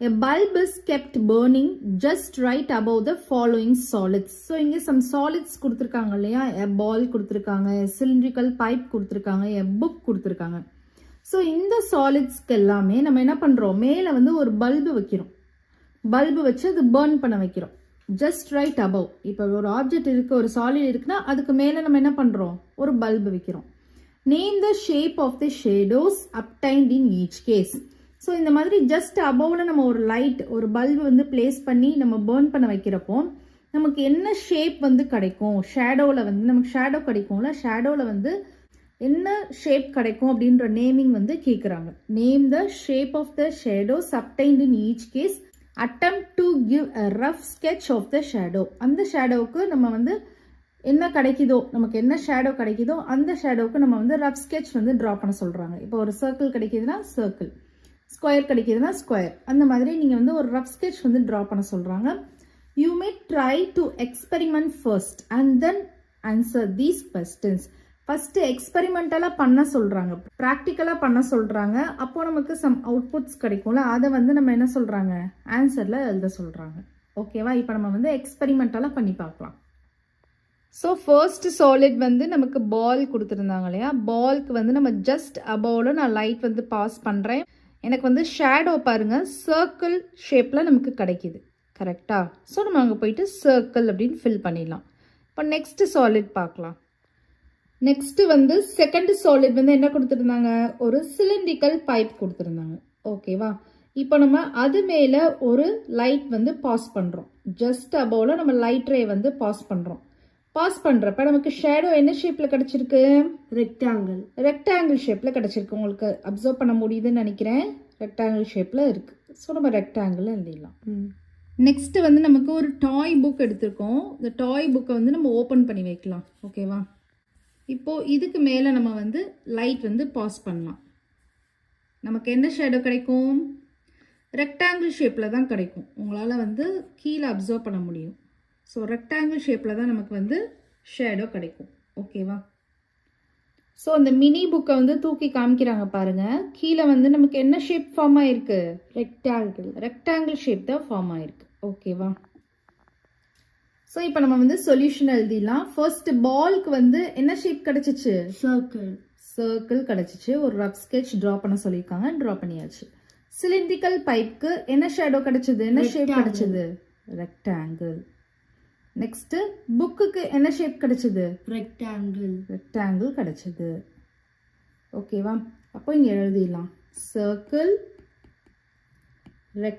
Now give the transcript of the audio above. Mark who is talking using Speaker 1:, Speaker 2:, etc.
Speaker 1: A bulb is kept burning just right above the following solids. So இங்க some solids கொடுத்திருக்காங்க இல்லையா? A ball கொடுத்திருக்காங்க, a cylindrical pipe கொடுத்திருக்காங்க, a book கொடுத்திருக்காங்க. So இந்த solidsக்கு எல்லாமே நம்ம என்ன பண்றோம்? மேல வந்து ஒரு பல்ப் வைக்கிறோம். பல்ப் வச்சு அது burn பண்ண வைக்கிறோம். Just right above. இப்போ ஒரு ஆப்ஜெக்ட் இருக்கு, ஒரு சாலிட் இருக்குன்னா அதுக்கு மேல நம்ம என்ன பண்றோம்? ஒரு பல்ப் வைக்கிறோம். Name the shape of the shadows obtained in each case. So இந்த மாதிரி ஜஸ்ட் அபவ்ல நம்ம ஒரு லைட் ஒரு பல்பு வந்து பிளேஸ் பண்ணி நம்ம பேர்ன் பண்ண வைக்கிறப்போ நமக்கு என்ன ஷேப் வந்து கிடைக்கும், ஷேடோவில் வந்து நமக்கு ஷேடோ கிடைக்கும்ல, ஷேடோவில் வந்து என்ன ஷேப் கிடைக்கும் அப்படின்ற நேமிங் வந்து கேட்குறாங்க. Name the shape of the shadows obtained in each case, attempt to give a rough sketch of the shadow. அந்த ஷேடோவுக்கு நம்ம வந்து என்ன கிடைக்குதோ, நமக்கு என்ன ஷேடோ கிடைக்குதோ அந்த ஷேடோவுக்கு நம்ம வந்து ரஃப் ஸ்கெட்ச் வந்து ட்ரா பண்ண சொல்கிறாங்க. இப்போ ஒரு சர்க்கிள் கிடைக்குதுன்னா சர்க்கிள், ஸ்கொயர் கிடைக்குதுன்னா ஸ்கொயர், அந்த மாதிரி நீங்கள் வந்து ஒரு ரஃப் ஸ்கெட்ச் வந்து ட்ரா பண்ண சொல்கிறாங்க. You may try to experiment first and then answer these questions. First எக்ஸ்பெரிமெண்டலாக பண்ண சொல்கிறாங்க, ப்ராக்டிக்கலாக பண்ண சொல்கிறாங்க. அப்போது நமக்கு சம் அவுட்புட்ஸ் கிடைக்கும்ல, அதை வந்து நம்ம என்ன சொல்கிறாங்க, ஆன்சரில் எழுத சொல்கிறாங்க. ஓகேவா? இப்போ நம்ம வந்து எக்ஸ்பெரிமெண்டலாக பண்ணி பார்க்கலாம். ஸோ ஃபர்ஸ்ட் சாலிட் வந்து நமக்கு பால் கொடுத்துருந்தாங்க இல்லையா? பால்க்கு வந்து நம்ம ஜஸ்ட் அபவ்ல நான் லைட் வந்து பாஸ் பண்ணுறேன். எனக்கு வந்து ஷேடோ பாருங்கள் சர்க்கிள் ஷேப்பில் நமக்கு கிடைக்கிது. கரெக்டாக? ஸோ நம்ம அங்கே போயிட்டு சர்க்கிள் அப்படின்னு ஃபில் பண்ணிடலாம். இப்போ நெக்ஸ்ட்டு சாலிட் பார்க்கலாம். நெக்ஸ்ட்டு வந்து செகண்ட் சாலிட் வந்து என்ன கொடுத்துருந்தாங்க, ஒரு சிலிண்ட்ரிக்கல் பைப் கொடுத்துருந்தாங்க. ஓகேவா? இப்போ நம்ம அது மேலே ஒரு லைட் வந்து பாஸ் பண்ணுறோம். ஜஸ்ட் அபவ்ல நம்ம லைட் ரே வந்து பாஸ் பண்ணுறோம். பாஸ் பண்ணுறப்ப நமக்கு ஷேடோ என்ன ஷேப்பில் கிடச்சிருக்கு, ரெக்டாங்கிள் ஷேப்பில் கிடச்சிருக்கு. உங்களுக்கு அப்சர்வ் பண்ண முடியுதுன்னு நினைக்கிறேன். ரெக்டாங்கிள் ஷேப்பில் இருக்குது. ஸோ நம்ம ரெக்டாங்கிள் எழுதிடலாம். நெக்ஸ்ட்டு வந்து நமக்கு ஒரு டாய் புக் எடுத்திருக்கோம். இந்த டாய் புக்கை வந்து நம்ம ஓப்பன் பண்ணி வைக்கலாம். ஓகேவா? இப்போது இதுக்கு மேலே நம்ம வந்து லைட் வந்து பாஸ் பண்ணலாம். நமக்கு என்ன ஷேடோ கிடைக்கும், ரெக்டாங்கிள் ஷேப்பில் தான் கிடைக்கும். உங்களால் வந்து கீழே அப்சர்வ் பண்ண முடியும். ஸோ ரெக்டாங்கிள் ஷேப்பில் தான் நமக்கு வந்து ஷேடோ கிடைக்கும். ஓகேவா? ஸோ அந்த மினி புக்கை வந்து தூக்கி காமிக்கிறாங்க பாருங்கள். கீழே வந்து நமக்கு என்ன ஷேப் ஃபார்ம் ஆகிருக்கு, ரெக்டாங்கிள் ஷேப் தான் ஃபார்ம் ஆகிருக்கு. ஓகேவா? ஸோ இப்போ நம்ம வந்து சொல்யூஷன் எழுதிடலாம். ஃபர்ஸ்ட் பால்க்கு வந்து என்ன ஷேப் கிடச்சிச்சு, சர்க்கிள் கிடச்சிச்சு. ஒரு ரஃப் ஸ்கெட்ச் ட்ரா பண்ண சொல்லியிருக்காங்க, ட்ரா பண்ணியாச்சு. சிலிண்ட்ரிக்கல் பைப்புக்கு என்ன ஷேடோ கிடச்சிது, என்ன ஷேப் கிடச்சிது, ரெக்டாங்கிள். நெக்ஸ்ட் புக்குக்கு என்ன ஷேப் கிடைச்சது, ரெக்டாங்கிள் கிடைச்சது. ஓகேவா? அப்போ இங்க எழுதிடலாம் சர்க்கிள்,